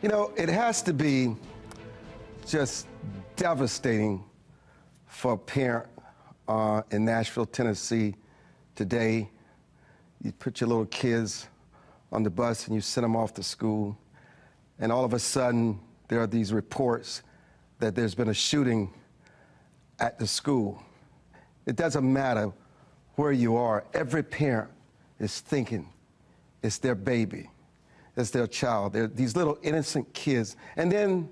You know, it has to be just devastating for a parent in Nashville, Tennessee today. You put your little kids on the bus and you send them off to school, and all of a sudden there are these reports that there's been a shooting at the school. It doesn't matter where you are. Every parent is thinking it's their baby, it's their child. They're these little innocent kids. And then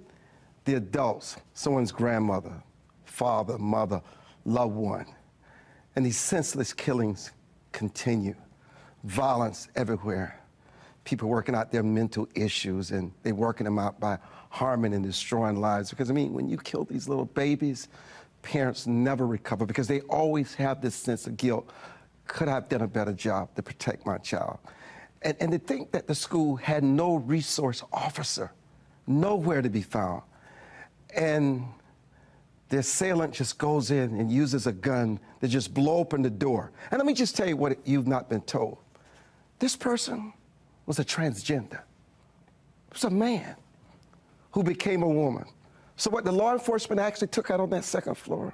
the adults, someone's grandmother, father, mother, loved one. And these senseless killings continue. Violence everywhere. People working out their mental issues, and they're working them out by harming and destroying lives. Because, I mean, when you kill these little babies, parents never recover because they always have this sense of guilt. Could I have done a better job to protect my child? And to think that the school had no resource officer, nowhere to be found. And the assailant just goes in and uses a gun to just blow open the door. And let me just tell you what you've not been told. This person was a transgender. It was a man who became a woman. So what the law enforcement actually took out on that second floor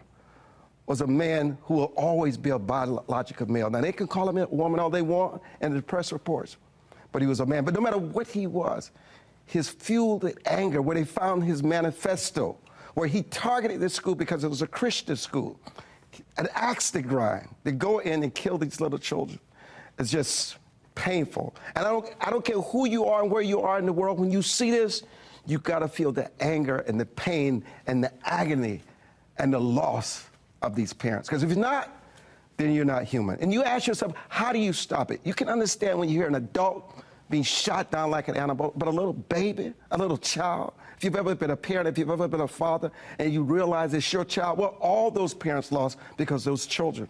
was a man who will always be a biological male. Now, they can call him a woman all they want in the press reports, but he was a man. But no matter what he was, his fueled anger, where they found his manifesto, where he targeted this school because it was a Christian school, an axe to grind, to go in and kill these little children. It's just painful. And I don't care who you are and where you are in the world, when you see this, you gotta feel the anger and the pain and the agony and the loss of these parents. Because if you're not, then you're not human. And you ask yourself, how do you stop it? You can understand when you hear an adult being shot down like an animal, but a little baby, a little child, if you've ever been a parent, if you've ever been a father, and you realize it's your child, well, all those parents lost because those children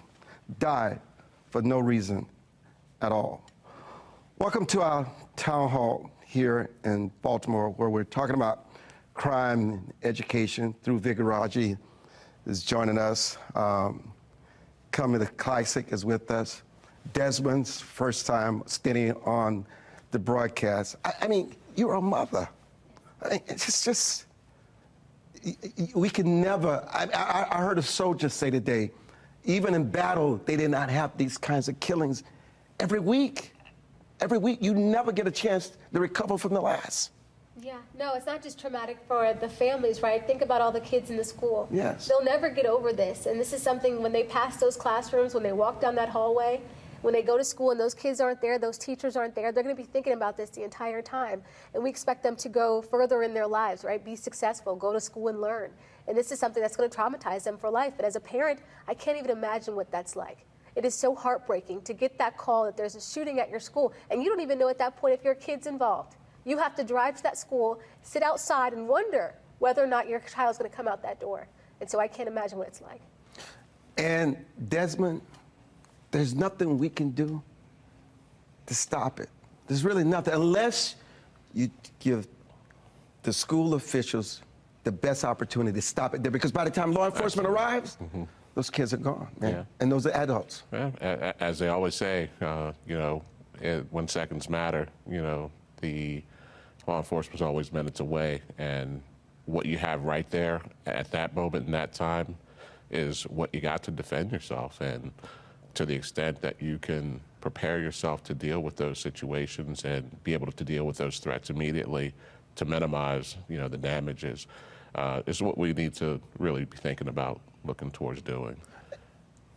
died for no reason at all. Welcome to our town hall here in Baltimore, where we're talking about crime and education. Through Vignarajah is joining us. Kimberly Klacik is with us. Desmond's first time Stinnie on the broadcast. I mean, you're a mother. I mean, it's just, we can never, I heard a soldier say today, even in battle, they did not have these kinds of killings every week. Every week, you never get a chance to recover from the last. Yeah, no, it's not just traumatic for the families, right? Think about all the kids in the school. Yes. They'll never get over this. And this is something, when they pass those classrooms, when they walk down that hallway, when they go to school and those kids aren't there, those teachers aren't there, they're going to be thinking about this the entire time. And we expect them to go further in their lives, right? Be successful, go to school and learn. And this is something that's going to traumatize them for life. And as a parent, I can't even imagine what that's like. It is so heartbreaking to get that call that there's a shooting at your school, and you don't even know at that point if your kid's involved. You have to drive to that school, sit outside, and wonder whether or not your child's going to come out that door. And so I can't imagine what it's like. And Desmond, there's nothing we can do to stop it. There's really nothing, unless you give the school officials the best opportunity to stop it there, because by the time law enforcement arrives, those kids are gone, man. Yeah. And those are adults. Yeah. As they always say, you know, when seconds matter, you know, the law enforcement's always minutes away, and what you have right there at that moment in that time is what you got to defend yourself. And to the extent that you can prepare yourself to deal with those situations and be able to deal with those threats immediately to minimize, you know, the damages, is what we need to really be thinking about looking towards doing.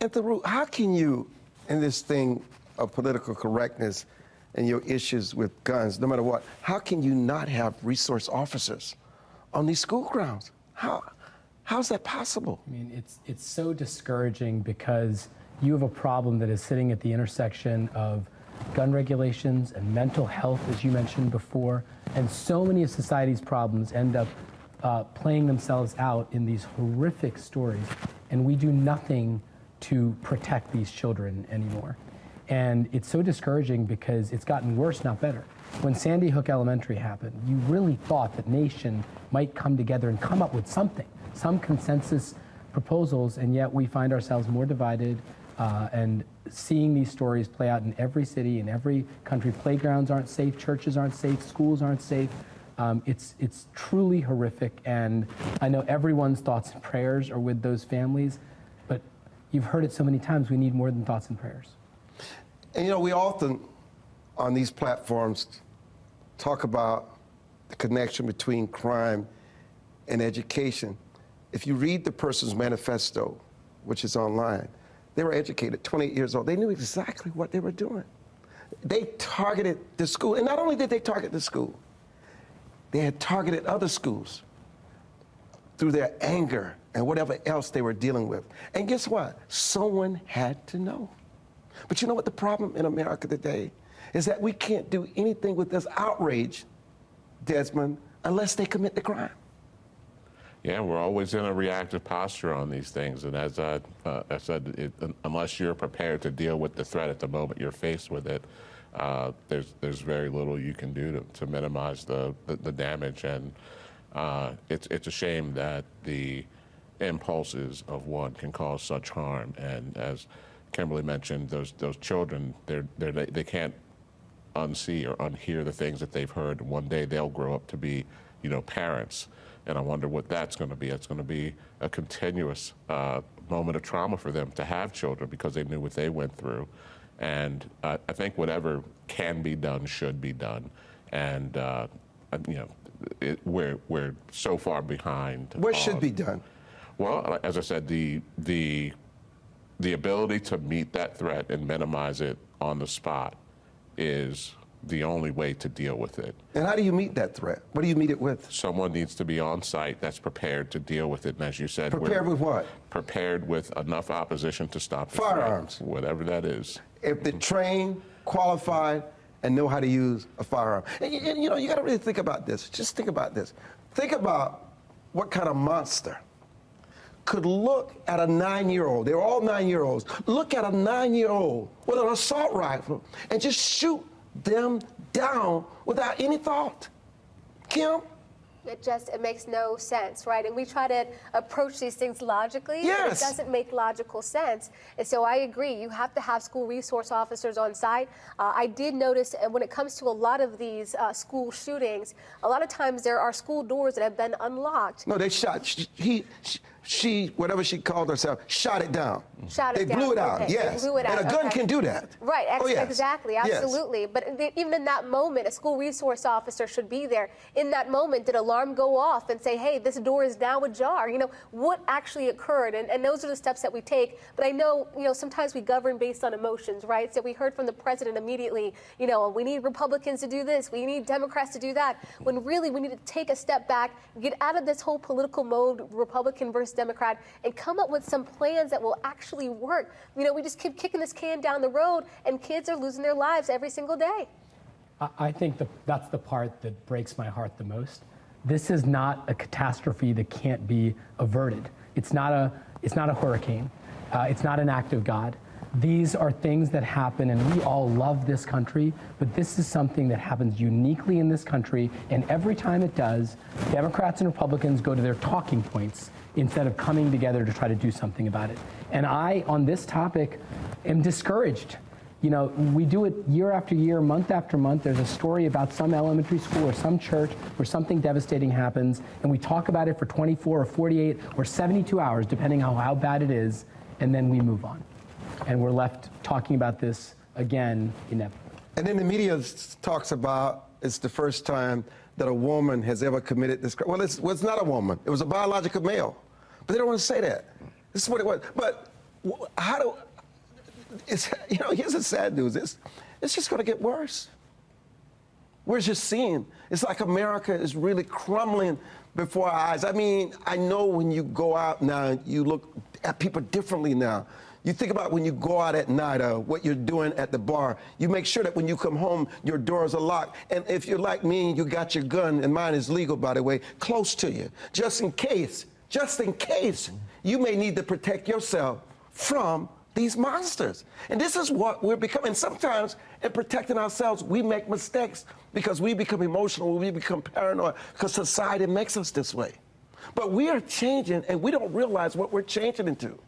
And Thiru, how can you, in this thing of political correctness and your issues with guns, no matter what, how can you not have resource officers on these school grounds? How's that possible? I mean, it's so discouraging because you have a problem that is sitting at the intersection of gun regulations and mental health, as you mentioned before, and so many of society's problems end up playing themselves out in these horrific stories, and we do nothing to protect these children anymore. And it's so discouraging because it's gotten worse, not better. When Sandy Hook Elementary happened, you really thought that nation might come together and come up with something, some consensus proposals, and yet we find ourselves more divided and seeing these stories play out in every city, in every country. Playgrounds aren't safe, churches aren't safe, schools aren't safe. It's truly horrific, and I know everyone's thoughts and prayers are with those families, but you've heard it so many times, we need more than thoughts and prayers. And we often, on these platforms, talk about the connection between crime and education. If you read the person's manifesto, which is online, they were educated, 28 years old. They knew exactly what they were doing. They targeted the school, and not only did they target the school, they had targeted other schools through their anger and whatever else they were dealing with. And guess what? Someone had to know. But you know what the problem in America today is? That we can't do anything with this outrage, Desmond, unless they commit the crime. Yeah, we're always in a reactive posture on these things, and as I said, unless you're prepared to deal with the threat at the moment you're faced with it, there's very little you can do to minimize the damage, and it's a shame that the impulses of one can cause such harm. And as Kimberly mentioned, those children, they can't unsee or unhear the things that they've heard. One day they'll grow up to be, parents. And I wonder what that's going to be. It's going to be a continuous moment of trauma for them to have children because they knew what they went through. And I think whatever can be done should be done. And, we're so far behind. What should be done? Well, as I said, the ability to meet that threat and minimize it on the spot is the only way to deal with it. And how do you meet that threat? What do you meet it with? Someone needs to be on site that's prepared to deal with it. And as you said, prepared with what? Prepared with enough opposition to stop the firearms. Threat, whatever that is. If they're trained, qualified, and know how to use a firearm. And you got to really think about this. Just think about this. Think about what kind of monster could look at a 9-year-old, they're all 9-year-olds, look at a 9-year-old with an assault rifle and just shoot them down without any thought. Kim? It makes no sense, right? And we try to approach these things logically, yes. But it doesn't make logical sense. And so I agree, you have to have school resource officers on site. I did notice when it comes to a lot of these school shootings, a lot of times there are school doors that have been unlocked. No, they shot. She, whatever she called herself, shot it down. They blew it out, okay. yes. They blew it out. And a gun can do that. Right, yes. Exactly, absolutely. Yes. But even in that moment, a school resource officer should be there. In that moment, did alarm go off and say, hey, this door is now ajar? What actually occurred? And those are the steps that we take. But I know, sometimes we govern based on emotions, right? So we heard from the president immediately, we need Republicans to do this, we need Democrats to do that, when really we need to take a step back, get out of this whole political mode, Republican versus Democrat, and come up with some plans that will actually work. We just keep kicking this can down the road, and kids are losing their lives every single day. I think that's the part that breaks my heart the most. This is not a catastrophe that can't be averted. It's not a hurricane. It's not an act of God. These are things that happen, and we all love this country, but this is something that happens uniquely in this country, and every time it does, Democrats and Republicans go to their talking points instead of coming together to try to do something about it. And I, on this topic, am discouraged. We do it year after year, month after month. There's a story about some elementary school or some church where something devastating happens, and we talk about it for 24 or 48 or 72 hours, depending on how bad it is, and then we move on. And we're left talking about this again inevitably. And then the media talks about it's the first time that a woman has ever committed this crime. Well, it's not a woman. It was a biological male. But they don't want to say that. This is what it was. But here's the sad news. It's just going to get worse. We're just seeing. It's like America is really crumbling before our eyes. I mean, I know when you go out now, you look at people differently now. You think about when you go out at night, what you're doing at the bar. You make sure that when you come home, your doors are locked. And if you're like me, you got your gun, and mine is legal, by the way, close to you, just in case you may need to protect yourself from these monsters. And this is what we're becoming. Sometimes in protecting ourselves, we make mistakes because we become emotional, we become paranoid, because society makes us this way. But we are changing, and we don't realize what we're changing into.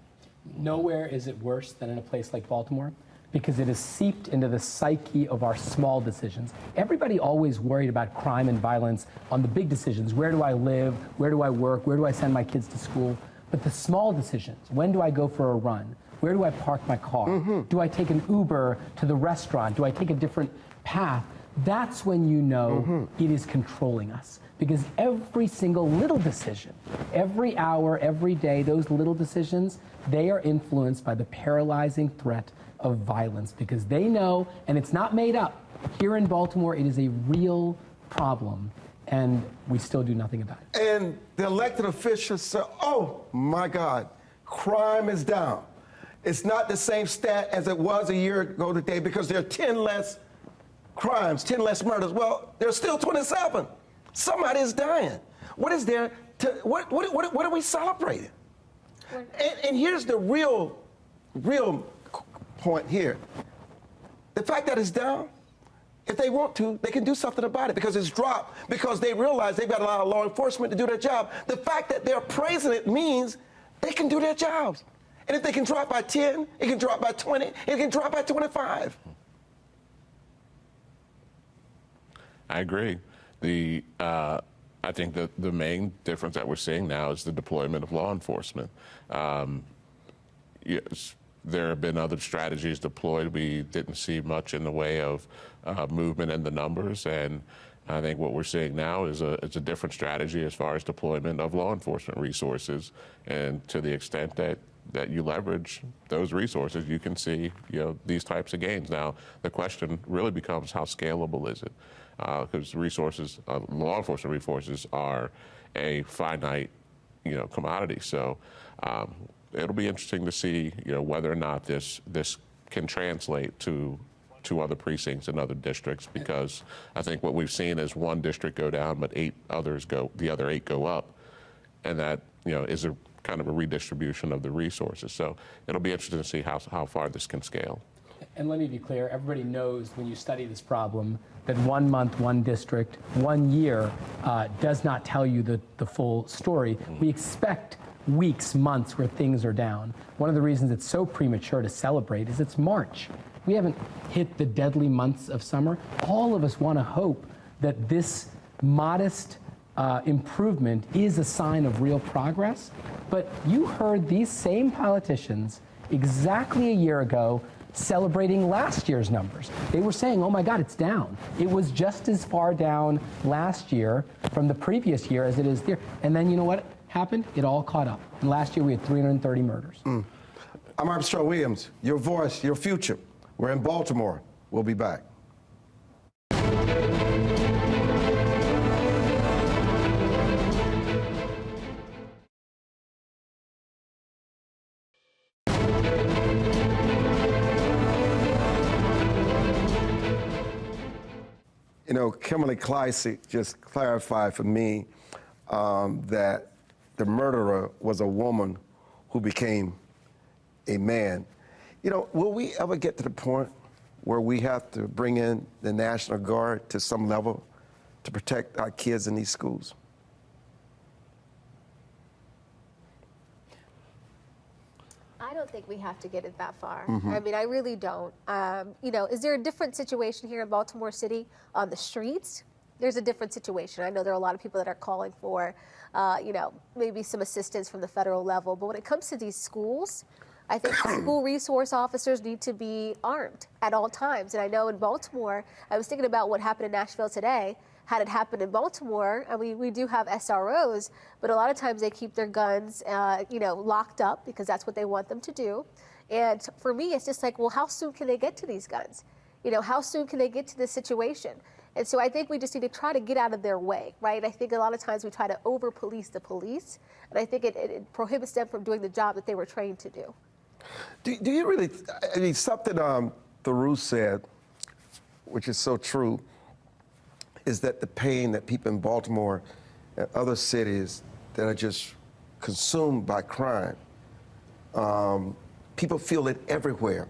Nowhere is it worse than in a place like Baltimore, because it is seeped into the psyche of our small decisions. Everybody always worried about crime and violence on the big decisions. Where do I live? Where do I work? Where do I send my kids to school? But the small decisions, when do I go for a run? Where do I park my car? Do I take an Uber to the restaurant? Do I take a different path? That's when you know it is controlling us. Because every single little decision, every hour, every day, those little decisions, they are influenced by the paralyzing threat of violence, because they know, and it's not made up. Here in Baltimore, it is a real problem, and we still do nothing about it. And the elected officials say, oh my God, crime is down. It's not the same stat as it was a year ago today because there are 10 less crimes, 10 less murders. Well, there's still 27. Somebody is dying. What is there to, what are we celebrating? And here's the real point here. The fact that it's down, if they want to, they can do something about it because it's dropped, because they realize they've got a lot of law enforcement to do their job. The fact that they're praising it means they can do their jobs. And if they can drop by 10, it can drop by 20, it can drop by 25. I agree. I think that the main difference that we're seeing now is the deployment of law enforcement. Yes, there have been other strategies deployed. We didn't see much in the way of movement in the numbers, and I think what we're seeing now is it's a different strategy as far as deployment of law enforcement resources, and to the extent that you leverage those resources, you can see these types of gains. Now, the question really becomes how scalable is it? Because resources, law enforcement resources, are a finite, commodity. So it'll be interesting to see, whether or not this can translate to other precincts and other districts. Because I think what we've seen is one district go down, but the other 8 go up, and that is a kind of a redistribution of the resources. So it'll be interesting to see how far this can scale. And let me be clear, everybody knows when you study this problem that 1 month, 1 district, 1 year does not tell you the full story. We expect weeks, months where things are down. One of the reasons it's so premature to celebrate is it's March. We haven't hit the deadly months of summer. All of us want to hope that this modest improvement is a sign of real progress. But you heard these same politicians exactly a year ago celebrating last year's numbers. They were saying, oh my God, it's down. It was just as far down last year from the previous year as it is there. And then you know what happened? It all caught up. And last year we had 330 murders. I'm Armstrong Williams, your voice, your future. We're in Baltimore. We'll be back. Kimberly Klacik just clarified for me that the murderer was a woman who became a man. Will we ever get to the point where we have to bring in the National Guard to some level to protect our kids in these schools? I don't think we have to get it that far. I mean, I really don't. Is there a different situation here in Baltimore City on the streets? There's a different situation. I know there are a lot of people that are calling for, maybe some assistance from the federal level. But when it comes to these schools, I think school resource officers need to be armed at all times. And I know in Baltimore, I was thinking about what happened in Nashville today. Had it happened in Baltimore, and we do have SROs, but a lot of times they keep their guns, locked up because that's what they want them to do. And for me, it's just like, well, how soon can they get to these guns? How soon can they get to this situation? And so I think we just need to try to get out of their way, right? I think a lot of times we try to over-police the police, and I think it prohibits them from doing the job that they were trained to do. Do you really, something Thiru said, which is so true, is that the pain that people in Baltimore and other cities that are just consumed by crime, people feel it everywhere.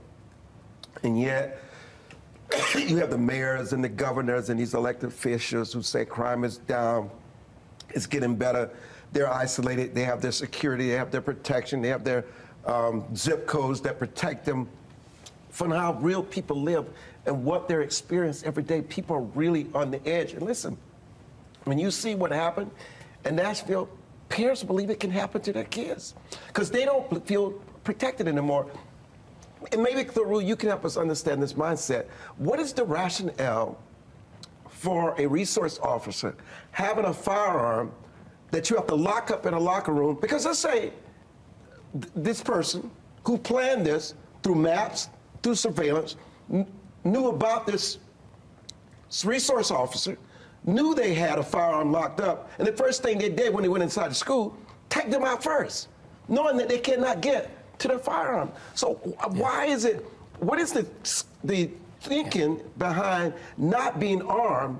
And yet, you have the mayors and the governors and these elected officials who say crime is down, it's getting better. They're isolated, they have their security, they have their protection, they have their zip codes that protect them from how real people live and what they're experiencing every day. People are really on the edge. And listen, when you see what happened in Nashville, parents believe it can happen to their kids because they don't feel protected anymore. And maybe, Thiru, you can help us understand this mindset. What is the rationale for a resource officer having a firearm that you have to lock up in a locker room? Because let's say this person who planned this through maps, through surveillance, knew about this resource officer, knew they had a firearm locked up, and the first thing they did when they went inside the school, take them out first, knowing that they cannot get to their firearm. So why is it, what is the thinking behind not being armed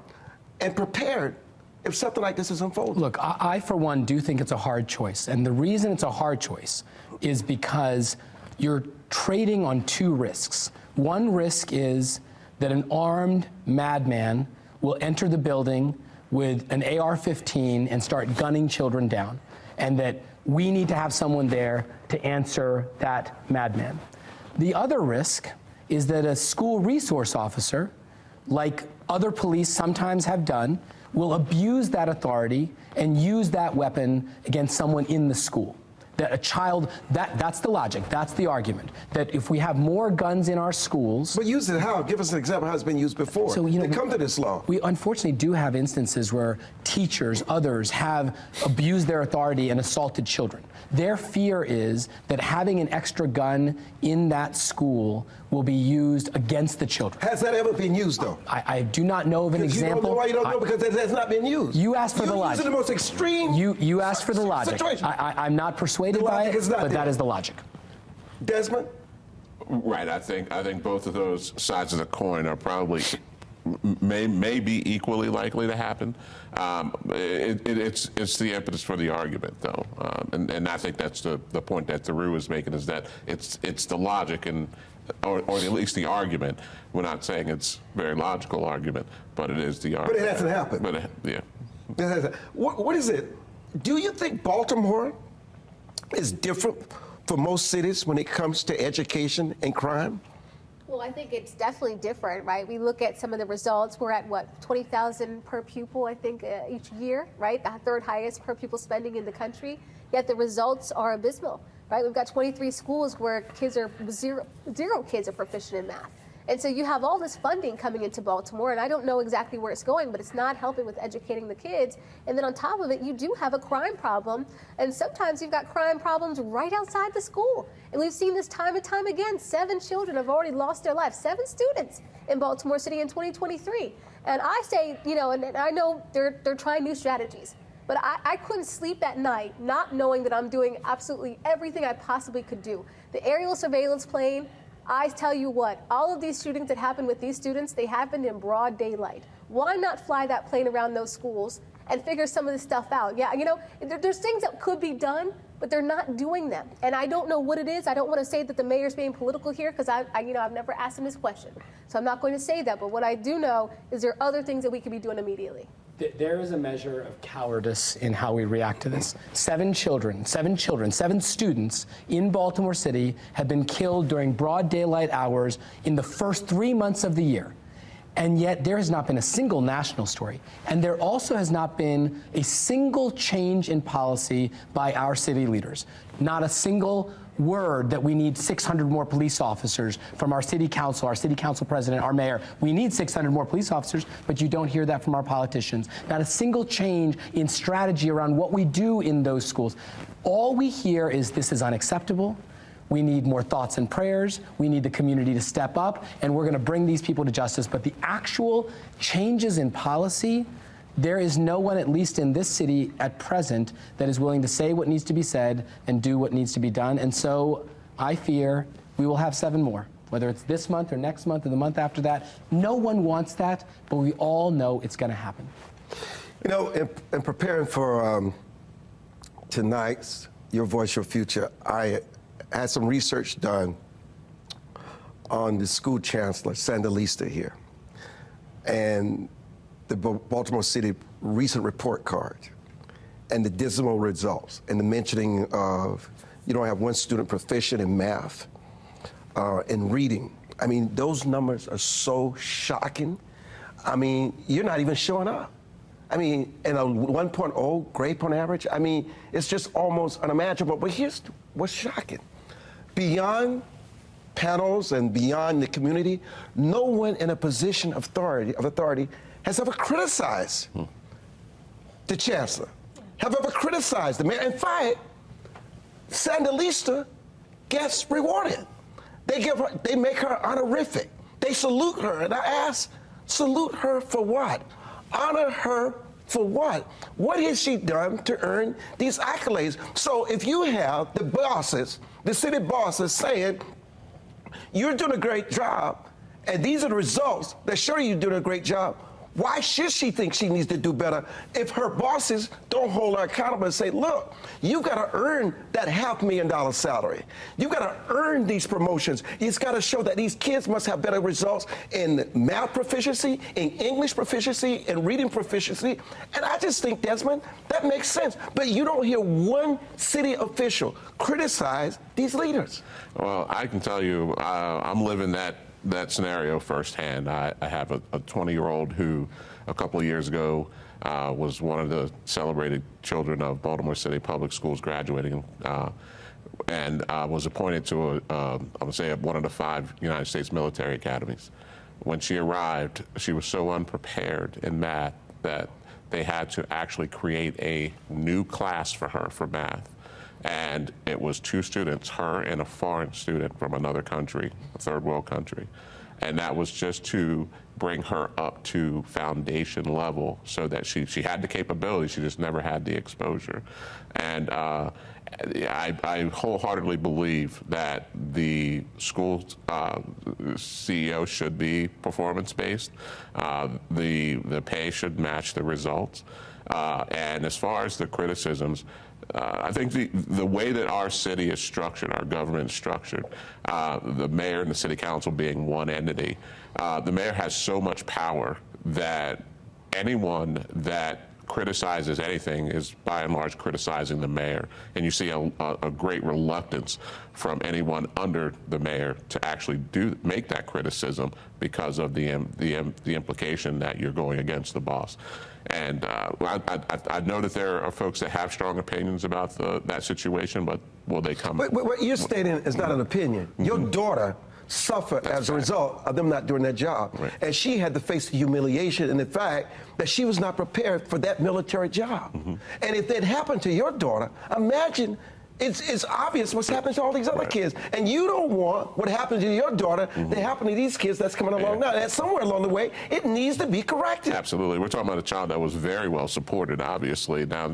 and prepared if something like this is unfolding? Look, I for one, do think it's a hard choice. And the reason it's a hard choice is because you're trading on two risks. One risk is that an armed madman will enter the building with an AR-15 and start gunning children down, and that we need to have someone there to answer that madman. The other risk is that a school resource officer, like other police sometimes have done, will abuse that authority and use that weapon against someone in the school. That a child, that's the logic, that's the argument. That if we have more guns in our schools... But use it how? Give us an example how it's been used before. So, you know, come to this law. We unfortunately do have instances where teachers, others, have abused their authority and assaulted children. Their fear is that having an extra gun in that school will be used against the children. Has that ever been used, though? I do not know of an example. You don't know why you don't know? Because it has not been used. You asked for the logic. You're using the most extreme You asked for the logic. I'm not persuaded by it, but that is the logic. Desmond? Right. I think both of those sides of the coin are probably may be equally likely to happen. It's the impetus for the argument, though, and I think that's the point that Thiru is making, is that it's the logic or at least the argument. We're not saying it's a very logical argument, but it is the argument. But it hasn't happened. But yeah. What is it? Do you think Baltimore is different from most cities when it comes to education and crime? Well, I think it's definitely different, right? We look at some of the results. We're at, what, 20,000 per pupil, I think, each year, right? The third highest per pupil spending in the country. Yet the results are abysmal, right? We've got 23 schools where zero kids are proficient in math. And so you have all this funding coming into Baltimore, and I don't know exactly where it's going, but it's not helping with educating the kids. And then on top of it, you do have a crime problem, and sometimes you've got crime problems right outside the school. And we've seen this time and time again. 7 children have already lost their lives, 7 students in Baltimore City in 2023. And I say, you know, and I know they're trying new strategies, but I couldn't sleep at night not knowing that I'm doing absolutely everything I possibly could do. The aerial surveillance plane, I tell you what, all of these shootings that happened with these students, they happened in broad daylight. Why not fly that plane around those schools and figure some of this stuff out? Yeah, you know, there's things that could be done, but they're not doing them. And I don't know what it is. I don't want to say that the mayor's being political here, because I've never asked him this question. So I'm not going to say that. But what I do know is there are other things that we could be doing immediately. There is a measure of cowardice in how we react to this. 7 students in Baltimore City have been killed during broad daylight hours in the first 3 months of the year. And yet there has not been a single national story. And there also has not been a single change in policy by our city leaders. Not a single word that we need 600 more police officers from our city council president, our mayor. We need 600 more police officers, but you don't hear that from our politicians. Not a single change in strategy around what we do in those schools. All we hear is this is unacceptable. We need more thoughts and prayers. We need the community to step up, and we're going to bring these people to justice. But the actual changes in policy, there is no one, at least in this city at present, that is willing to say what needs to be said and do what needs to be done. And so I fear we will have 7 more, whether it's this month or next month or the month after that. No one wants that, but we all know it's going to happen. You know, in preparing for tonight's Your Voice, Your Future, I had some research done on the school chancellor, Sandalista here, and the Baltimore City recent report card, and the dismal results, and the mentioning of you don't have one student proficient in math, in reading, I mean, those numbers are so shocking. I mean, you're not even showing up. I mean, in a 1.0 grade point average, I mean, it's just almost unimaginable. But here's what's shocking. Beyond panels and beyond the community, no one in a position of authority has ever criticized the chancellor, have ever criticized the mayor. In fact, Sandalista gets rewarded. They make her honorific. They salute her, and I ask, salute her for what? Honor her for what? What has she done to earn these accolades? So if you have the bosses, the city bosses saying, you're doing a great job, and these are the results that show you're doing a great job, why should she think she needs to do better if her bosses don't hold her accountable and say, look, you've got to earn that $500,000 salary. You've got to earn these promotions. It's got to show that these kids must have better results in math proficiency, in English proficiency, in reading proficiency. And I just think, Desmond, that makes sense. But you don't hear one city official criticize these leaders. Well, I can tell you, I'm living that scenario firsthand. I have a 20-year-old who a couple of years ago was one of the celebrated children of Baltimore City Public Schools graduating and was appointed to, I would say, one of the 5 United States military academies. When she arrived, she was so unprepared in math that they had to actually create a new class for her for math. And it was 2 students, her and a foreign student from another country, a third world country. And that was just to bring her up to foundation level so that she had the capability, she just never had the exposure. And I wholeheartedly believe that the school CEO should be performance-based. The pay should match the results. And as far as the criticisms, I think the way that our city is structured, our government is structured, the mayor and the city council being one entity, the mayor has so much power that anyone that criticizes anything is by and large criticizing the mayor. And you see a great reluctance from anyone under the mayor to actually make that criticism because of the implication that you're going against the boss. And I know that there are folks that have strong opinions about that situation, but will they come? But what you're stating is not an opinion. Your daughter suffered as a result of them not doing their job. Right. And she had to face the humiliation and the fact that she was not prepared for that military job. And if that happened to your daughter, imagine it's obvious what's happening to all these other kids. And you don't want what happened to your daughter to happen to these kids that's coming along now. And somewhere along the way, it needs to be corrected. Absolutely. We're talking about a child that was very well supported, obviously. Now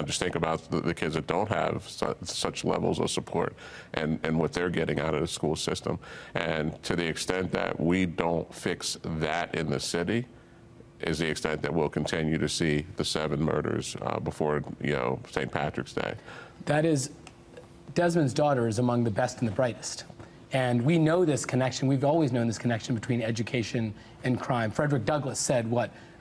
just think about the kids that don't have such levels of support and what they're getting out of the school system. And to the extent that we don't fix that in the city, is the extent that we'll continue to see the 7 murders before, St. Patrick's Day. That is, Desmond's daughter is among the best and the brightest. And we know this connection. We've always known this connection between education and crime. Frederick Douglass said,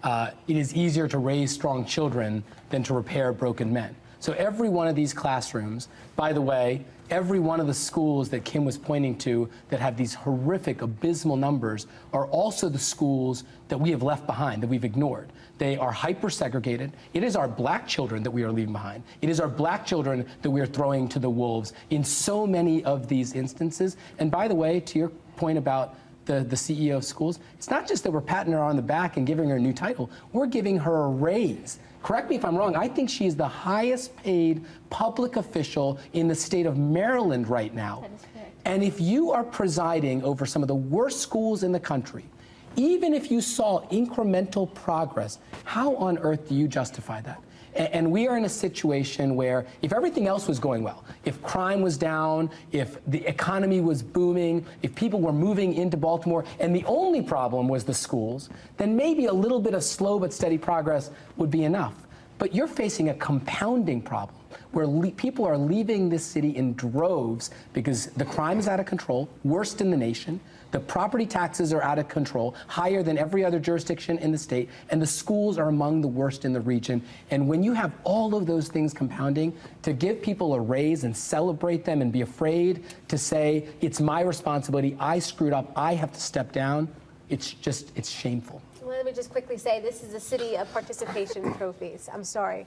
it is easier to raise strong children than to repair broken men. So every one of these classrooms, by the way, every one of the schools that Kim was pointing to that have these horrific, abysmal numbers are also the schools that we have left behind, that we've ignored. They are hyper-segregated. It is our black children that we are leaving behind. It is our black children that we are throwing to the wolves in so many of these instances. And by the way, to your point about the CEO of schools, it's not just that we're patting her on the back and giving her a new title. We're giving her a raise. Correct me if I'm wrong, I think she is the highest paid public official in the state of Maryland right now. That is correct. And if you are presiding over some of the worst schools in the country, even if you saw incremental progress, how on earth do you justify that? And we are in a situation where if everything else was going well, if crime was down, if the economy was booming, if people were moving into Baltimore, and the only problem was the schools, then maybe a little bit of slow but steady progress would be enough. But you're facing a compounding problem where people are leaving this city in droves because the crime is out of control, worst in the nation. The property taxes are out of control, higher than every other jurisdiction in the state, and the schools are among the worst in the region. And when you have all of those things compounding, to give people a raise and celebrate them and be afraid to say, it's my responsibility, I screwed up, I have to step down, it's shameful. Let me just quickly say, this is a city of participation trophies. I'm sorry.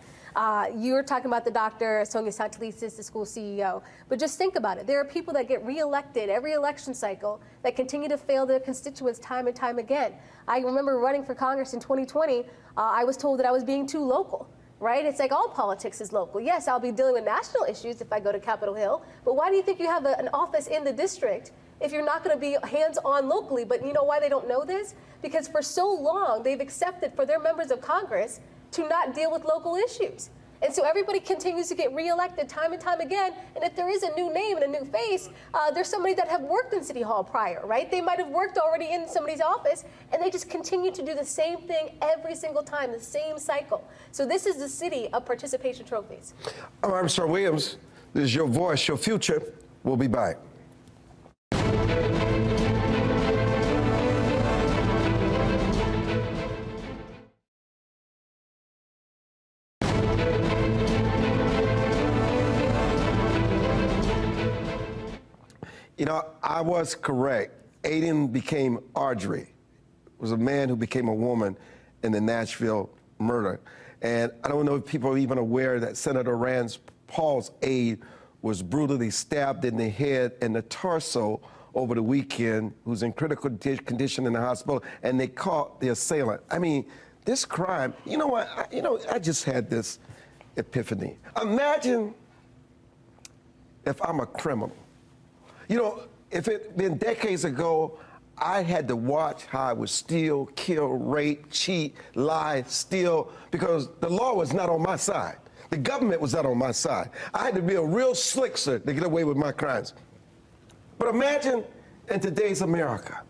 You were talking about the Dr. Sonia Santelises, the school CEO. But just think about it. There are people that get reelected every election cycle that continue to fail their constituents time and time again. I remember running for Congress in 2020. I was told that I was being too local. Right? It's like all politics is local. Yes, I'll be dealing with national issues if I go to Capitol Hill. But why do you think you have an office in the district if you're not going to be hands-on locally? But you know why they don't know this? Because for so long, they've accepted for their members of Congress to not deal with local issues. And so everybody continues to get reelected time and time again. And if there is a new name and a new face, there's somebody that have worked in City Hall prior, right? They might have worked already in somebody's office, and they just continue to do the same thing every single time, the same cycle. So this is the city of participation trophies. I'm Armstrong Williams. This is your voice, your future. We'll be back. You know, I was correct. Aiden became Audrey. It was a man who became a woman in the Nashville murder. And I don't know if people are even aware that Senator Rand Paul's aide was brutally stabbed in the head and the torso over the weekend, who's in critical condition in the hospital, and they caught the assailant. I mean, this crime, you know what, I just had this epiphany. Imagine if I'm a criminal. You know, if it had been decades ago, I had to watch how I would steal, kill, rape, cheat, lie, steal, because the law was not on my side. The government was not on my side. I had to be a real slickster to get away with my crimes. But imagine in today's America,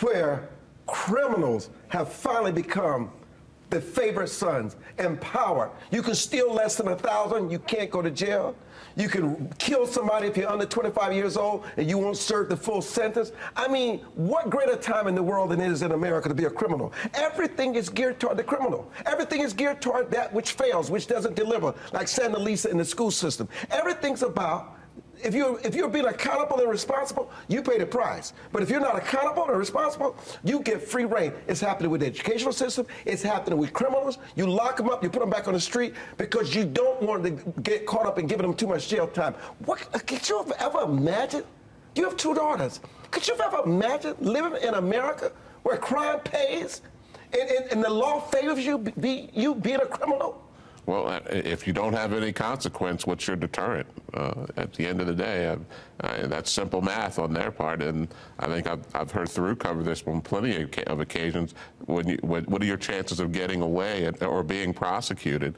where criminals have finally become the favorite sons, empowered. You can steal less than $1,000, you can't go to jail. You can kill somebody if you're under 25 years old and you won't serve the full sentence. I mean, what greater time in the world than it is in America to be a criminal? Everything is geared toward the criminal. Everything is geared toward that which fails, which doesn't deliver, like Santa Lisa in the school system. Everything's about, if you're being accountable and responsible, you pay the price. But if you're not accountable and responsible, you get free reign. It's happening with the educational system. It's happening with criminals. You lock them up, you put them back on the street because you don't want to get caught up in giving them too much jail time. Could you ever imagine? You have 2 daughters. Could you ever imagine living in America where crime pays and the law favors you being a criminal? Well, if you don't have any consequence, what's your deterrent? At the end of the day, that's simple math on their part, and I think I've heard Thiru cover this on plenty of occasions. What are your chances of getting away or being prosecuted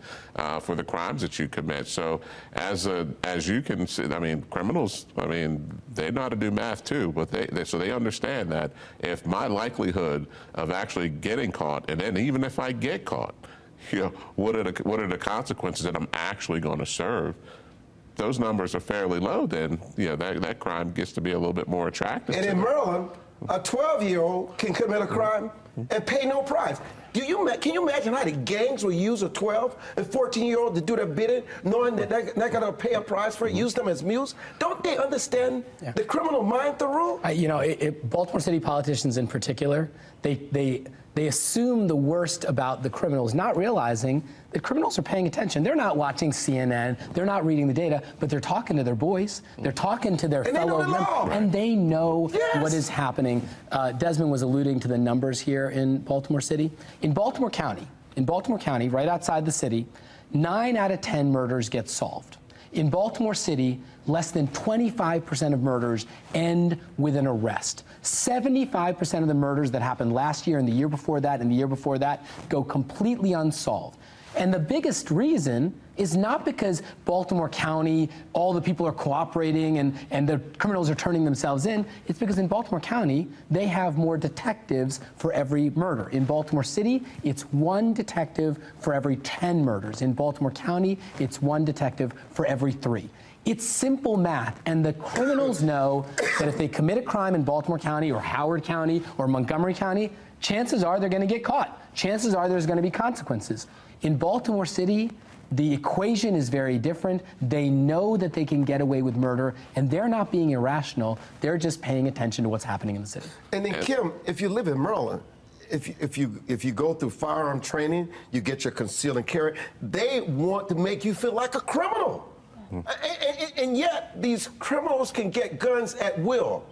for the crimes that you commit? So, as you can see, I mean, criminals, I mean, they know how to do math too, but so they understand that if my likelihood of actually getting caught, and then even if I get caught, you know, what are the consequences that I'm actually going to serve? Those numbers are fairly low. Then, you know, that crime gets to be a little bit more attractive. And in Maryland, a 12-year-old can commit a crime and pay no price. Can you imagine how the gangs will use a 12 and 14-year-old to do their bidding, knowing that they're not going to pay a price for it, use them as mules? Don't they understand the criminal mind, Thiru? You know, Baltimore City politicians in particular, they assume the worst about the criminals, not realizing that criminals are paying attention. They're not watching CNN, they're not reading the data, but they're talking to their boys, they're talking to their fellow members, and they know what is happening. Desmond was alluding to the numbers here in Baltimore City. In Baltimore County, right outside the city, 9 out of 10 murders get solved. In Baltimore City, less than 25% of murders end with an arrest. 75% of the murders that happened last year and the year before that and the year before that go completely unsolved. And the biggest reason is not because Baltimore County, all the people are cooperating and the criminals are turning themselves in. It's because in Baltimore County, they have more detectives for every murder. In Baltimore City, it's 1 detective for every 10 murders. In Baltimore County, it's 1 detective for every 3. It's simple math, and the criminals know that if they commit a crime in Baltimore County or Howard County or Montgomery County, chances are they're going to get caught. Chances are there's going to be consequences. In Baltimore City, the equation is very different. They know that they can get away with murder, and they're not being irrational. They're just paying attention to what's happening in the city. And then, Kim, if you live in Maryland, if you go through firearm training, you get your conceal and carry, they want to make you feel like a criminal. And yet, these criminals can get guns at will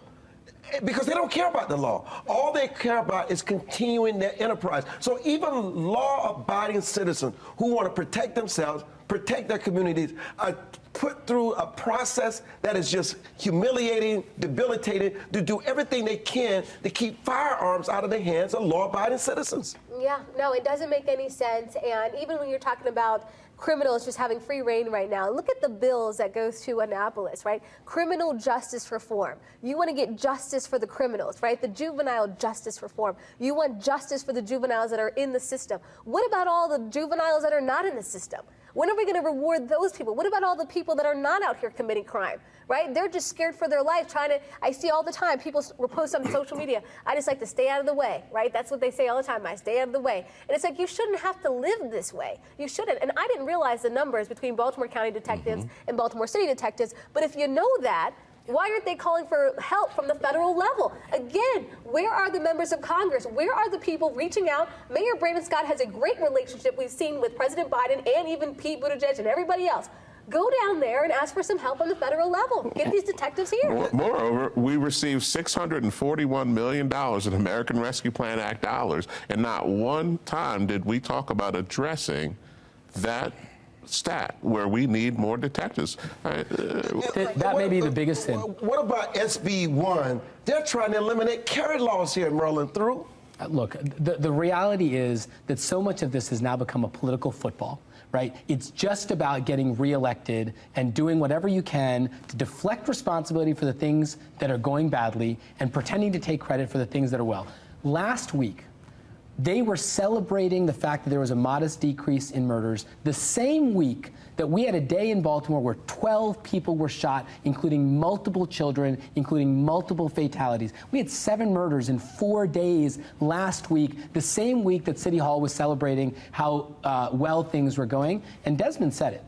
because they don't care about the law. All they care about is continuing their enterprise. So even law-abiding citizens who want to protect themselves, protect their communities, are put through a process that is just humiliating, debilitating, to do everything they can to keep firearms out of the hands of law-abiding citizens. Yeah, no, it doesn't make any sense. And even when you're talking about criminals just having free reign right now, look at the bills that goes to Annapolis, right? Criminal justice reform. You want to get justice for the criminals, right? The juvenile justice reform. You want justice for the juveniles that are in the system. What about all the juveniles that are not in the system? When are we going to reward those people? What about all the people that are not out here committing crime, right? They're just scared for their life, I see all the time, people post on social media, I just like to stay out of the way, right? That's what they say all the time, I stay out of the way. And it's like, you shouldn't have to live this way. You shouldn't. And I didn't realize the numbers between Baltimore County detectives and Baltimore City detectives, but if you know that, why aren't they calling for help from the federal level? Again, where are the members of Congress? Where are the people reaching out? Mayor Brandon Scott has a great relationship we've seen with President Biden and even Pete Buttigieg and everybody else. Go down there and ask for some help on the federal level. Get these detectives here. Moreover, we received $641 million in American Rescue Plan Act dollars, and not one time did we talk about addressing that stat where we need more detectives. That may be the biggest thing. What about SB 1? They're trying to eliminate carry laws here in Maryland through. Look, the reality is that so much of this has now become a political football, right? It's just about getting reelected and doing whatever you can to deflect responsibility for the things that are going badly and pretending to take credit for the things that are well. Last week, they were celebrating the fact that there was a modest decrease in murders the same week that we had a day in Baltimore where 12 people were shot, including multiple children, including multiple fatalities. We had 7 murders in 4 days last week, the same week that City Hall was celebrating how well things were going. And Desmond said it.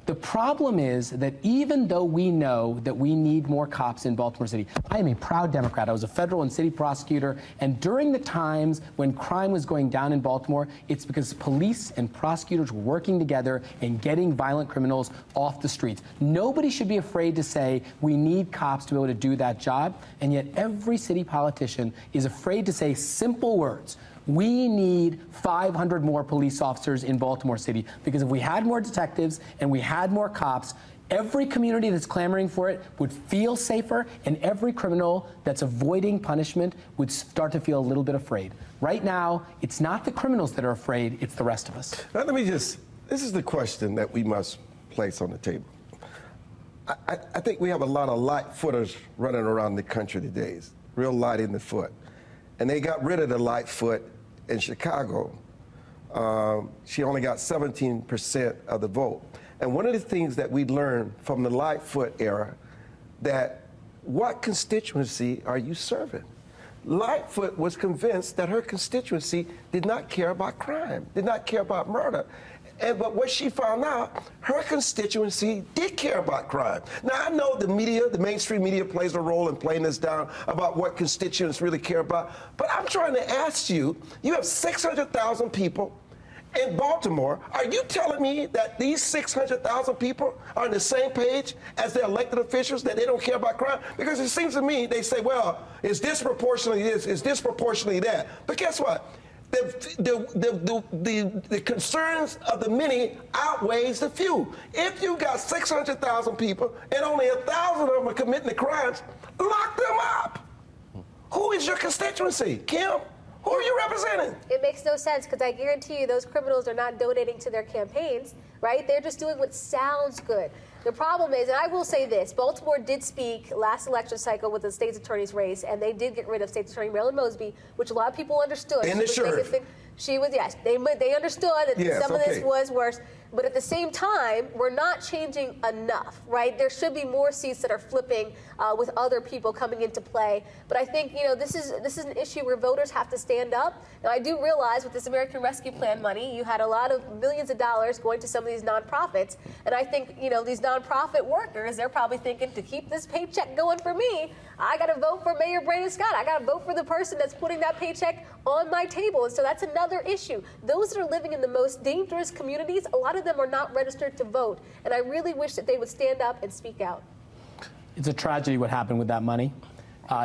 The problem is that even though we know that we need more cops in Baltimore City, I am a proud Democrat. I was a federal and city prosecutor, and during the times when crime was going down in Baltimore, it's because police and prosecutors were working together and getting violent criminals off the streets. Nobody should be afraid to say we need cops to be able to do that job, and yet every city politician is afraid to say simple words. We need 500 more police officers in Baltimore City, because if we had more detectives and we had more cops, every community that's clamoring for it would feel safer, and every criminal that's avoiding punishment would start to feel a little bit afraid. Right now, it's not the criminals that are afraid, it's the rest of us. Now, this is the question that we must place on the table. I think we have a lot of light footers running around the country today, real light in the foot. And they got rid of the light foot in Chicago. She only got 17% of the vote. And one of the things that we learned from the Lightfoot era, that what constituency are you serving? Lightfoot was convinced that her constituency did not care about crime, did not care about murder. But what she found out, her constituency did care about crime. Now, I know the media, the mainstream media plays a role in playing this down about what constituents really care about. But I'm trying to ask you, you have 600,000 people in Baltimore. Are you telling me that these 600,000 people are on the same page as the elected officials, that they don't care about crime? Because it seems to me they say, well, it's disproportionately this, it's disproportionately that. But guess what? The concerns of the many outweighs the few. If you got 600,000 people and only 1,000 of them are committing the crimes, lock them up. Who is your constituency? Kim, Who are you representing? It makes no sense because I guarantee you those criminals are not donating to their campaigns, right? They're just doing what sounds good. The problem is, and I will say this, Baltimore did speak last election cycle with the state's attorney's race, and they did get rid of state's attorney Marilyn Mosby, which a lot of people understood. And the sheriff. Yes, they understood that some of this was worse. But at the same time, we're not changing enough, right? There should be more seats that are flipping with other people coming into play. But I think, this is an issue where voters have to stand up. Now, I do realize with this American Rescue Plan money, you had a lot of millions of dollars going to some of these nonprofits. And I think, these nonprofit workers, they're probably thinking, to keep this paycheck going for me, I got to vote for Mayor Brandon Scott. I got to vote for the person that's putting that paycheck on my table. And so that's another issue. Those that are living in the most dangerous communities, a lot of them are not registered to vote. And I really wish that they would stand up and speak out. It's a tragedy what happened with that money.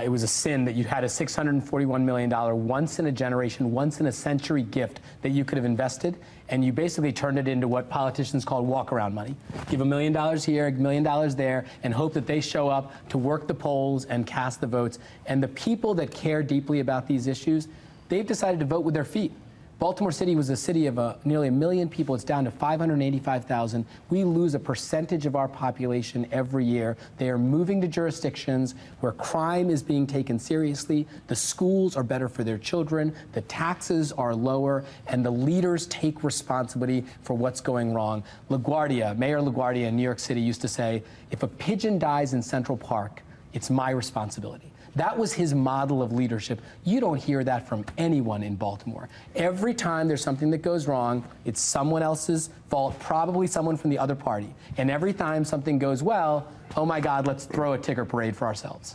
It was a sin that you had a $641 million once-in-a-generation, once-in-a-century gift that you could have invested, and you basically turned it into what politicians call walk-around money. Give $1 million here, $1 million there, and hope that they show up to work the polls and cast the votes. And the people that care deeply about these issues, they've decided to vote with their feet. Baltimore City was a city of nearly 1 million people. It's down to 585,000. We lose a percentage of our population every year. They are moving to jurisdictions where crime is being taken seriously. The schools are better for their children. The taxes are lower, and the leaders take responsibility for what's going wrong. Mayor LaGuardia in New York City used to say, if a pigeon dies in Central Park, it's my responsibility. That was his model of leadership. You don't hear that from anyone in Baltimore. Every time there's something that goes wrong, it's someone else's fault, probably someone from the other party. And every time something goes well, oh my God, let's throw a ticker parade for ourselves.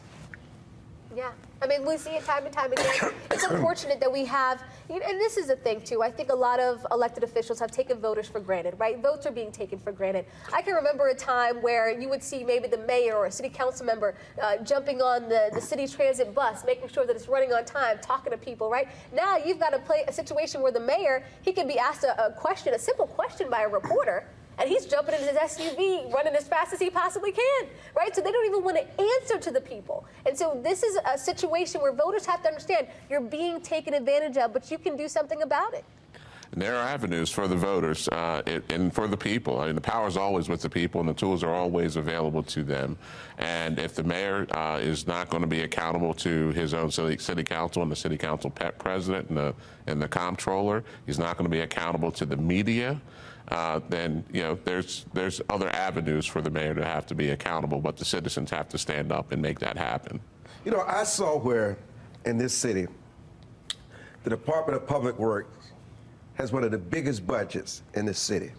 Yeah. I mean, we see it time and time again. It's unfortunate that we have, and this is the thing, too. I think a lot of elected officials have taken voters for granted, right? Votes are being taken for granted. I can remember a time where you would see maybe the mayor or a city council member jumping on the city transit bus, making sure that it's running on time, talking to people, right? Now you've got to play a situation where the mayor, he can be asked a question, a simple question by a reporter, and he's jumping in his SUV, running as fast as he possibly can, right? So they don't even want to answer to the people. And so this is a situation where voters have to understand you're being taken advantage of, but you can do something about it. And there are avenues for the voters and for the people. I mean, the power is always with the people, and the tools are always available to them. And if the mayor is not going to be accountable to his own city council and the city council president and the comptroller, he's not going to be accountable to the media. Then there's other avenues for the mayor to have to be accountable, but the citizens have to stand up and make that happen. I saw where in this city the Department of Public Works has one of the biggest budgets in the city,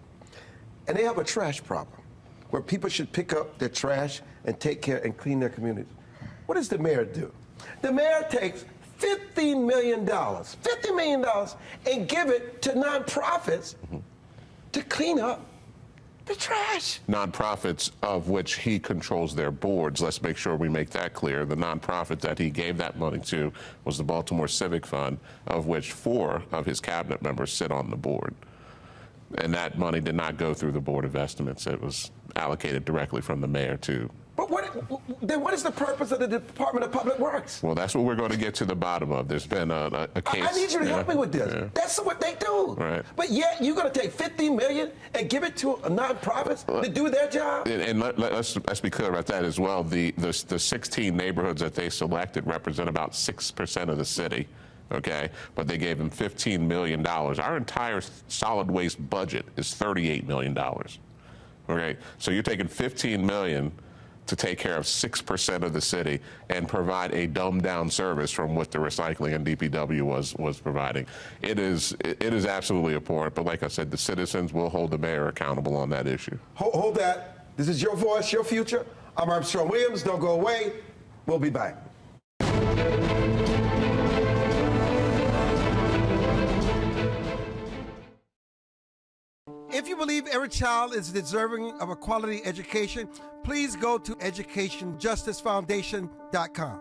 and they have a trash problem where people should pick up their trash and take care and clean their communities. What does the mayor do? The mayor takes $50 million, and give it to nonprofits to clean up the trash. Nonprofits of which he controls their boards. Let's make sure we make that clear. The nonprofit that he gave that money to was the Baltimore Civic Fund, of which 4 of his cabinet members sit on the board. And that money did not go through the Board of Estimates. It was allocated directly from the mayor to. But what is the purpose of the Department of Public Works? Well, that's what we're going to get to the bottom of. There's been a case. I need you to help me with this. Yeah. That's what they do. Right. But yet you're going to take $50 million and give it to nonprofits to do their job? And let's be clear about that as well. The 16 neighborhoods that they selected represent about 6% of the city. Okay, but they gave them $15 million. Our entire solid waste budget is $38 million. Okay, so you're taking $15 million to take care of 6% of the city and provide a dumbed-down service from what the recycling and DPW was providing. It is absolutely abhorrent. But like I said, the citizens will hold the mayor accountable on that issue. Hold that. This is your voice, your future. I'm Armstrong Williams. Don't go away. We'll be back. If you believe every child is deserving of a quality education, please go to educationjusticefoundation.com.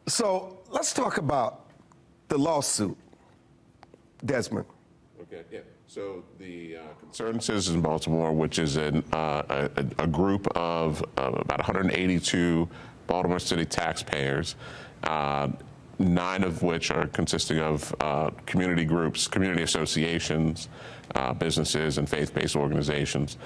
So let's talk about the lawsuit, Desmond. Okay, yeah. So the Concerned Citizens Baltimore, which is a group of about 182 Baltimore City taxpayers, 9 of which are consisting of community groups, community associations, businesses, and faith-based organizations,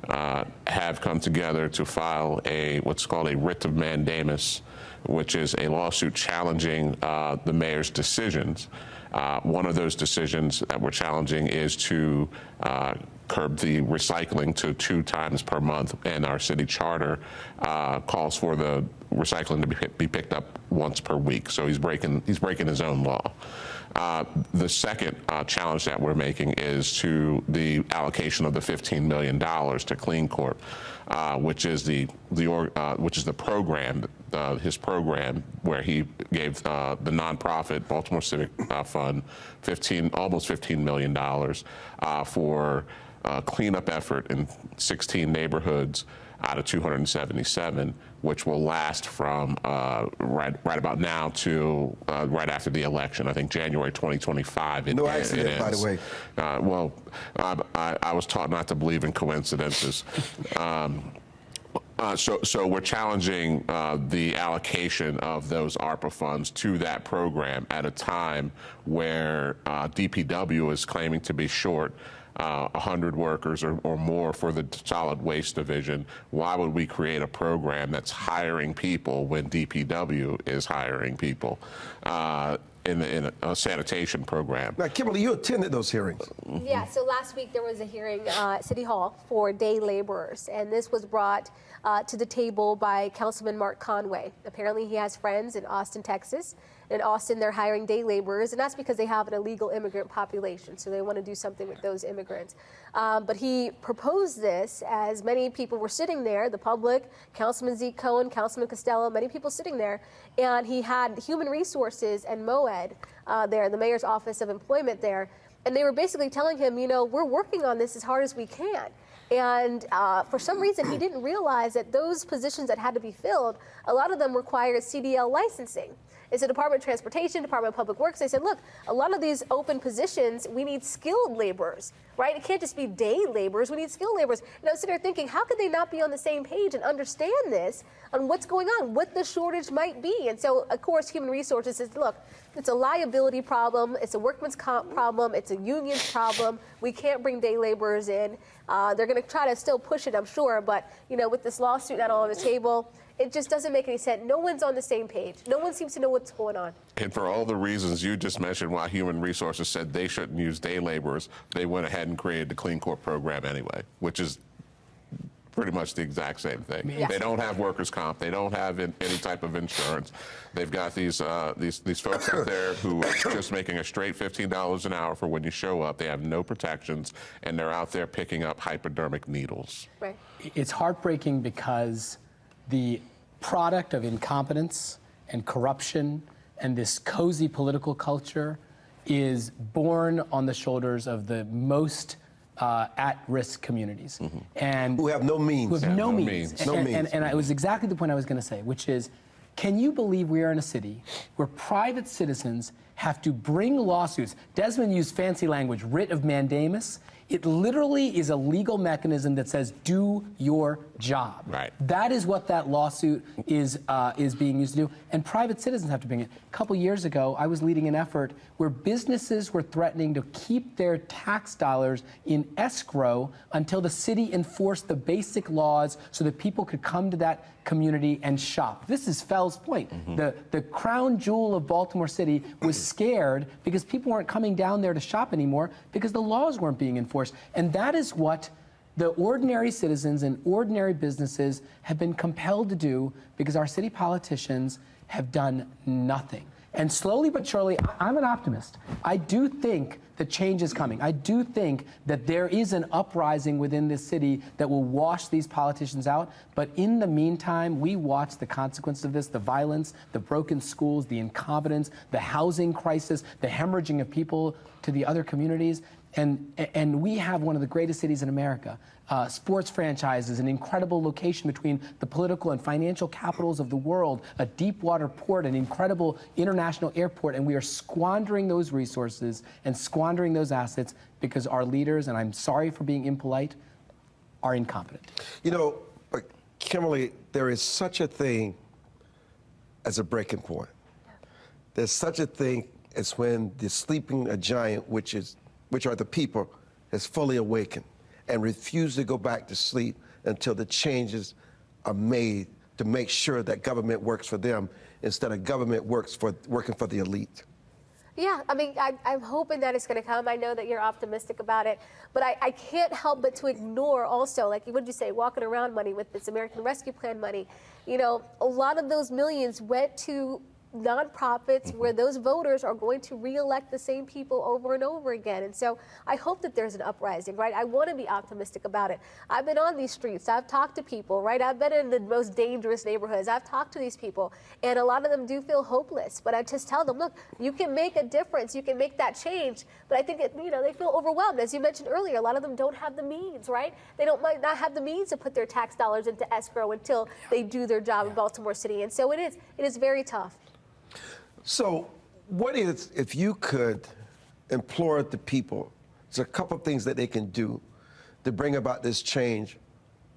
have come together to file what's called a writ of mandamus, which is a lawsuit challenging the mayor's decisions. One of those decisions that we're challenging is to curb the recycling to 2 times per month, and our city charter calls for the recycling to be picked up once per week. So he's breaking his own law. The second challenge that we're making is to the allocation of the $15 million to Clean Corp, which is the program, his program, where he gave the nonprofit Baltimore Civic Fund almost $15 million for cleanup effort in 16 neighborhoods out of 277, which will last from right about now to right after the election. I think January 2025. No accident, by the way. Well, I was taught not to believe in coincidences. So we're challenging the allocation of those ARPA funds to that program at a time where DPW is claiming to be short 100 workers or more for the solid waste division. Why would we create a program that's hiring people when DPW is hiring people in a sanitation program? Now, Kimberly, you attended those hearings. Yeah, so last week there was a hearing at City Hall for day laborers, and this was brought to the table by Councilman Mark Conway. Apparently he has friends in Austin, Texas. In Austin, they're hiring day laborers, and that's because they have an illegal immigrant population, so they want to do something with those immigrants. But he proposed this as many people were sitting there, the public, Councilman Zeke Cohen, Councilman Costello, many people sitting there, and he had Human Resources and MOED there, the Mayor's Office of Employment there, and they were basically telling him, you know, we're working on this as hard as we can. And for some reason, he didn't realize that those positions that had to be filled, a lot of them required CDL licensing. It's the Department of Transportation, Department of Public Works. They said, look, a lot of these open positions, we need skilled laborers, right? It can't just be day laborers. We need skilled laborers. And I was sitting there thinking, how could they not be on the same page and understand this on what's going on, what the shortage might be? And so, of course, Human Resources says, look, it's a liability problem. It's a workman's comp problem. It's a unions problem. We can't bring day laborers in. They're going to try to still push it, I'm sure. But, you know, with this lawsuit not all on the table, it just doesn't make any sense. No one's on the same page. No one seems to know what's going on. And for all the reasons you just mentioned why Human Resources said they shouldn't use day laborers, they went ahead and created the Clean Corp program anyway, which is pretty much the exact same thing. Yes. They don't have workers' comp. They don't have any type of insurance. They've got these folks out there who are just making a straight $15 an hour for when you show up. They have no protections, and they're out there picking up hypodermic needles. Right. It's heartbreaking because the product of incompetence and corruption and this cozy political culture is born on the shoulders of the most at-risk communities. Mm-hmm. And who have no means. Who have no means. And it was exactly the point I was going to say, which is, can you believe we are in a city where private citizens have to bring lawsuits? Desmond used fancy language, writ of mandamus. It literally is a legal mechanism that says, do your job. Right. That is what that lawsuit is being used to do. And private citizens have to bring it. A couple years ago, I was leading an effort where businesses were threatening to keep their tax dollars in escrow until the city enforced the basic laws so that people could come to that community and shop. This is Fell's point. Mm-hmm. The crown jewel of Baltimore City was scared because people weren't coming down there to shop anymore because the laws weren't being enforced. And that is what the ordinary citizens and ordinary businesses have been compelled to do because our city politicians have done nothing. And slowly but surely, I'm an optimist. I do think that change is coming. I do think that there is an uprising within this city that will wash these politicians out. But in the meantime, we watch the consequences of this, the violence, the broken schools, the incompetence, the housing crisis, the hemorrhaging of people to the other communities. And we have one of the greatest cities in America. Sports franchises, an incredible location between the political and financial capitals of the world, a deep water port, an incredible international airport, and we are squandering those resources and squandering those assets because our leaders, and I'm sorry for being impolite, are incompetent. You know, but Kimberly, there is such a thing as a breaking point. There's such a thing as when the sleeping giant, which are the people, has fully awakened and refuse to go back to sleep until the changes are made to make sure that government works for them instead of government working for the elite. Yeah, I mean, I'm hoping that it's going to come. I know that you're optimistic about it, but I can't help but to ignore also, like, what did you say, walking around money with this American Rescue Plan money. You know, a lot of those millions went to nonprofits where those voters are going to reelect the same people over and over again. And so I hope that there's an uprising, right? I want to be optimistic about it. I've been on these streets. I've talked to people, right? I've been in the most dangerous neighborhoods. I've talked to these people, and a lot of them do feel hopeless. But I just tell them, look, you can make a difference. You can make that change. But I think that, you know, they feel overwhelmed. As you mentioned earlier, a lot of them don't have the means, right? They might not have the means to put their tax dollars into escrow until they do their job in Baltimore City. And so it is very tough. So what is, if you could implore the people, there's a couple of things that they can do to bring about this change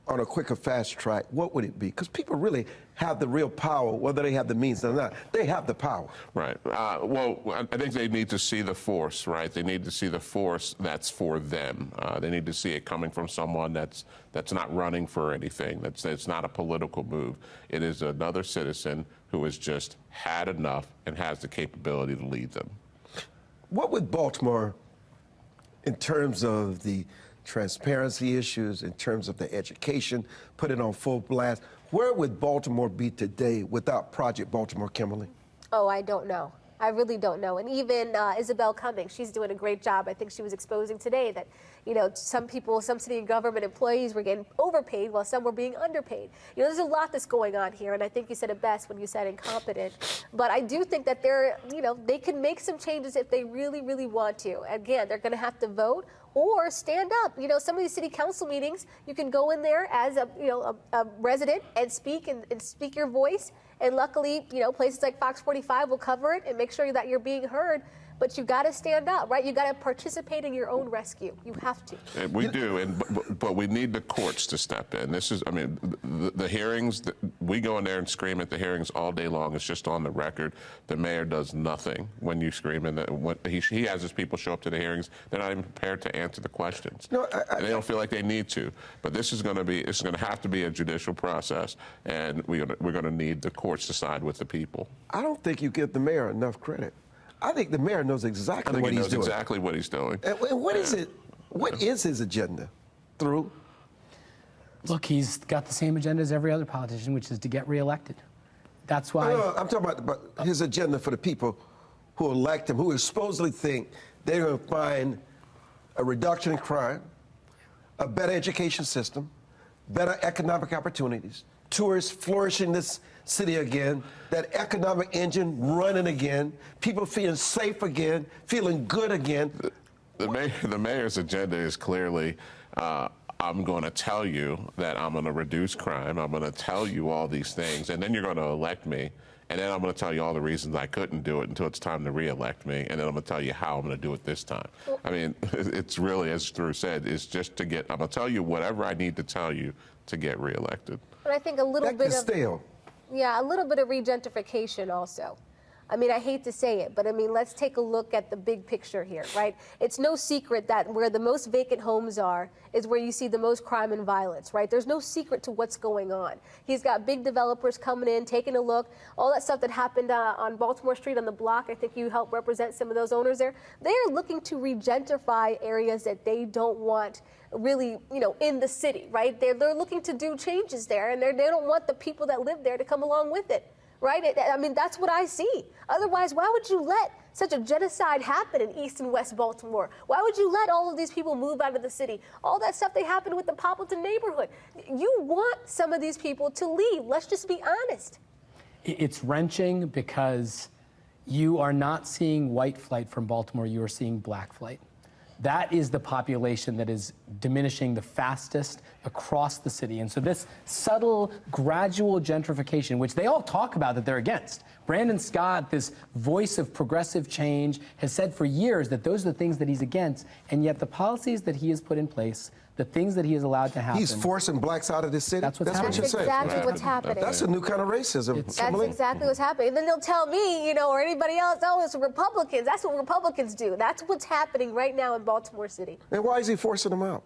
on a quicker, fast track, what would it be? Because people really have the real power, whether they have the means or not. They have the power. Right. Well, I think they need to see the force, right? They need to see the force that's for them. They need to see it coming from someone that's not running for anything. It's not a political move. It is another citizen who has just had enough and has the capability to lead them. What would Baltimore, in terms of the transparency issues, in terms of the education, put it on full blast, where would Baltimore be today without Project Baltimore, Kimberly? Oh, I don't know. I really don't know. And even Isabel Cummings, she's doing a great job. I think she was exposing today that, you know, some people, some city government employees were getting overpaid while some were being underpaid. You know, there's a lot that's going on here, and I think you said it best when you said incompetent. But I do think that they can make some changes if they really, really want to. Again, they're going to have to vote or stand up. You know, some of these city council meetings, you can go in there as a resident and speak and speak your voice. And luckily, you know, places like Fox 45 will cover it and make sure that you're being heard. But you got to stand up, right? You got to participate in your own rescue. You have to. And we do, but we need the courts to step in. This is, I mean, the hearings. We go in there and scream at the hearings all day long. It's just on the record. The mayor does nothing when you scream, and when he has his people show up to the hearings. They're not even prepared to answer the questions. No, they don't feel like they need to. But this is going to be. It's going to have to be a judicial process, and we're going to need the courts to side with the people. I don't think you give the mayor enough credit. I think the mayor knows exactly what he's doing. Exactly what he's doing. And what is it? What is his agenda? Thiru? Look, he's got the same agenda as every other politician, which is to get reelected. That's why. No, I'm talking about his agenda for the people who elect him, who supposedly think they're going to find a reduction in crime, a better education system, better economic opportunities, tourists flourishing this city again, that economic engine running again, people feeling safe again, feeling good again. The mayor's agenda is clearly, I'm going to tell you that I'm going to reduce crime. I'm going to tell you all these things, and then you're going to elect me. And then I'm going to tell you all the reasons I couldn't do it until it's time to re-elect me. And then I'm going to tell you how I'm going to do it this time. I mean, it's really, as Thiru said, it's just to get, I'm going to tell you whatever I need to tell you to get re-elected. But I think a little bit of stale. Yeah, a little bit of regentrification also. I mean, I hate to say it, but I mean, let's take a look at the big picture here, right? It's no secret that where the most vacant homes are is where you see the most crime and violence, right? There's no secret to what's going on. He's got big developers coming in, taking a look. All that stuff that happened on Baltimore Street on the block, I think you helped represent some of those owners there. They are looking to regentrify areas that they don't want really, you know, in the city, right? They're looking to do changes there, and they don't want the people that live there to come along with it. Right? I mean, that's what I see. Otherwise, why would you let such a genocide happen in East and West Baltimore? Why would you let all of these people move out of the city? All that stuff that happened with the Poppleton neighborhood. You want some of these people to leave. Let's just be honest. It's wrenching because you are not seeing white flight from Baltimore. You are seeing black flight. that is the population that is diminishing the fastest across the city. And so this subtle, gradual gentrification, which they all talk about that they're against. Brandon Scott, this voice of progressive change, has said for years that those are the things that he's against, and yet the policies that he has put in place, the things that he has allowed to happen. He's forcing blacks out of the city? That's what's what happening. you're saying? That's exactly what's happening. That's a new kind of racism. That's exactly what's happening. And then they'll tell me, you know, or anybody else, oh, it's Republicans. That's what Republicans do. That's what's happening right now in Baltimore City. And why is he forcing them out?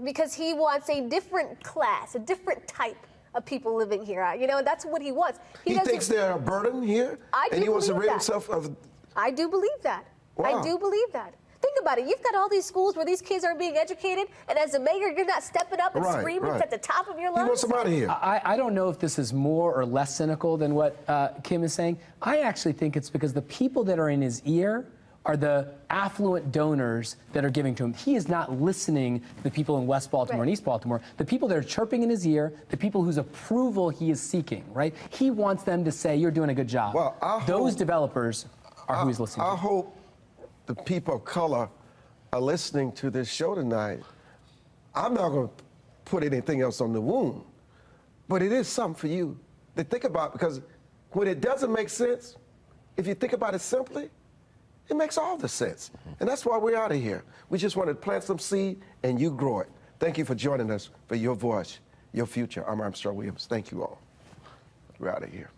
Because he wants a different class, a different type of people living here. You know, that's what he wants. He thinks they're a burden here? I do and he wants to believe rid that. himself of... I do believe that. Wow. I do believe that. Think about it. You've got all these schools where these kids are being educated, and as a mayor, you're not stepping up and screaming at the top of your lungs. He wants them out of here. I don't know if this is more or less cynical than what Kim is saying. I actually think it's because the people that are in his ear are the affluent donors that are giving to him. He is not listening to the people in West Baltimore and East Baltimore, the people that are chirping in his ear, the people whose approval he is seeking, right? He wants them to say, you're doing a good job. Well, those developers are who he's listening to. I hope the people of color are listening to this show tonight. I'm not going to put anything else on the wound, but it is something for you to think about, because when it doesn't make sense, if you think about it simply, it makes all the sense. And that's why we're out of here. We just want to plant some seed and you grow it. Thank you for joining us for Your Voice, Your Future. I'm Armstrong Williams. Thank you all. We're out of here.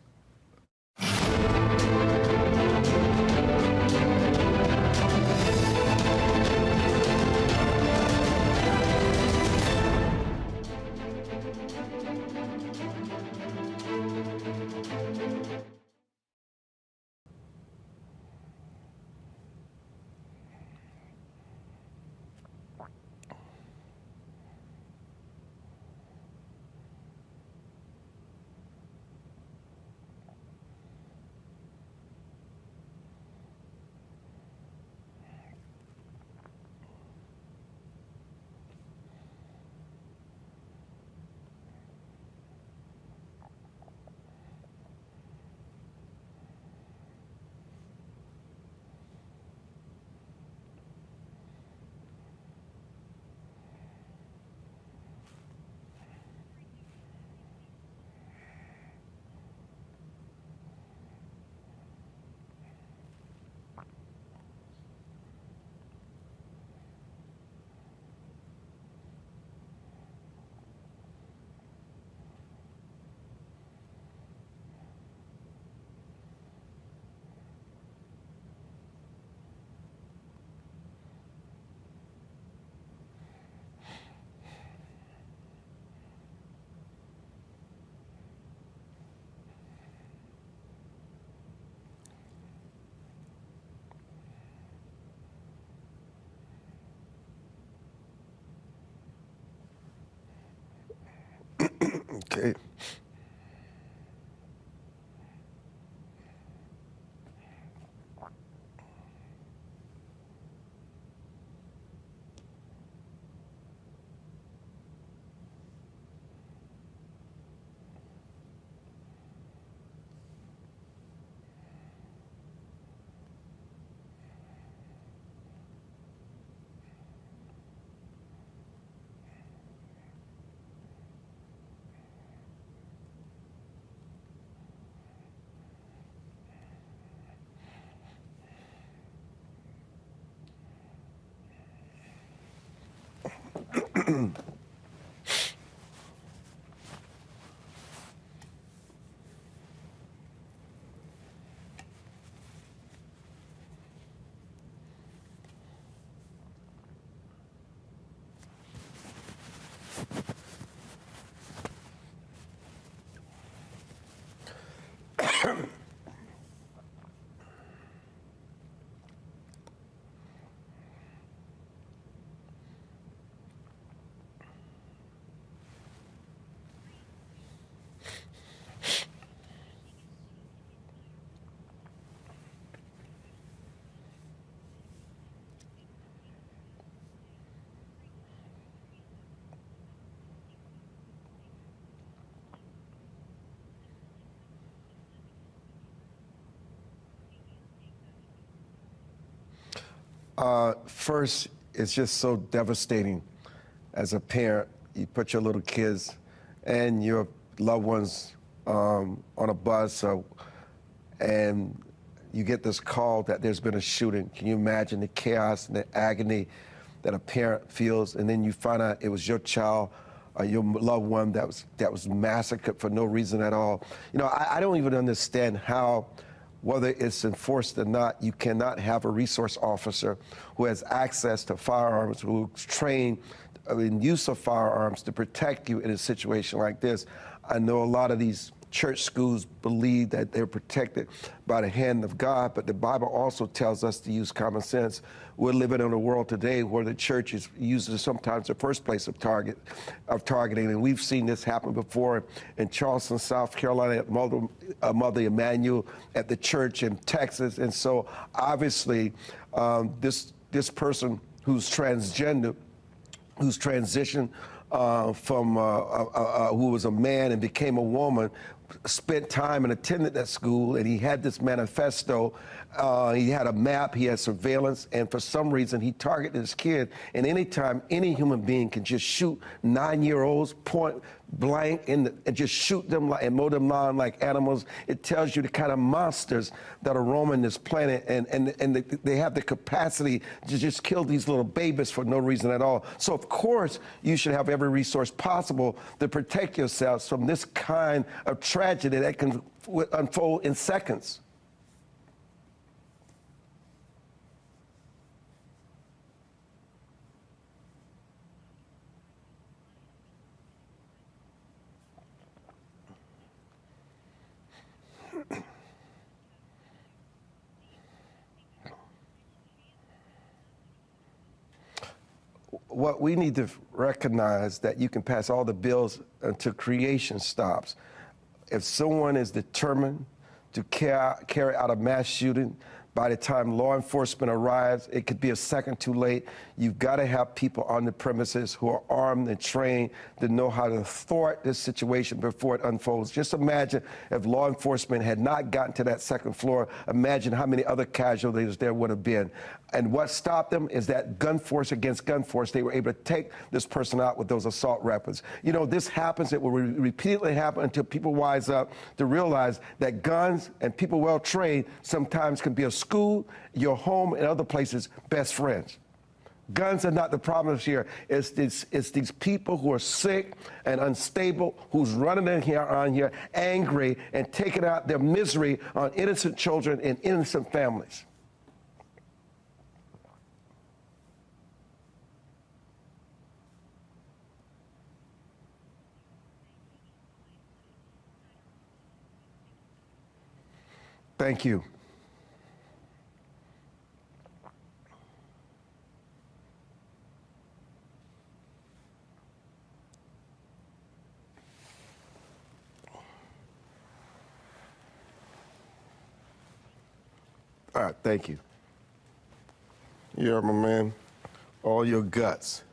Okay. First, it's just so devastating as a parent. You put your little kids and your loved ones on a bus, and you get this call that there's been a shooting. Can you imagine the chaos and the agony that a parent feels? And then you find out it was your child or your loved one that was massacred for no reason at all. You know, I don't even understand how, whether it's enforced or not, you cannot have a resource officer who has access to firearms, who's trained in use of firearms to protect you in a situation like this. I know a lot of these church schools believe that they're protected by the hand of God, but the Bible also tells us to use common sense. We're living in a world today where the church is used as sometimes the first place of targeting, and we've seen this happen before in Charleston, South Carolina, at Mother Emanuel, at the church in Texas. And so obviously this person who's transgender, who's transitioned from who was a man and became a woman, spent time and attended that school, and he had this manifesto. He had a map, he had surveillance, and for some reason he targeted his kid. And anytime any human being can just shoot 9-year-olds point blank and just shoot them and mow them down like animals, it tells you the kind of monsters that are roaming this planet, and they have the capacity to just kill these little babies for no reason at all. So of course you should have every resource possible to protect yourselves from this kind of tragedy that can unfold in seconds. What we need to recognize that you can pass all the bills until creation stops. If someone is determined to carry out a mass shooting, by the time law enforcement arrives, it could be a second too late. You've got to have people on the premises who are armed and trained to know how to thwart this situation before it unfolds. Just imagine if law enforcement had not gotten to that second floor, imagine how many other casualties there would have been. And what stopped them is that gun force against gun force. They were able to take this person out with those assault weapons. You know, this happens, it will repeatedly happen until people wise up to realize that guns and people well trained sometimes can be a school, your home, and other places best friends. Guns are not the problem here. It's these people who are sick and unstable, who's running in here on here angry and taking out their misery on innocent children and innocent families. Thank you. All right, thank you. You're my man. All your guts.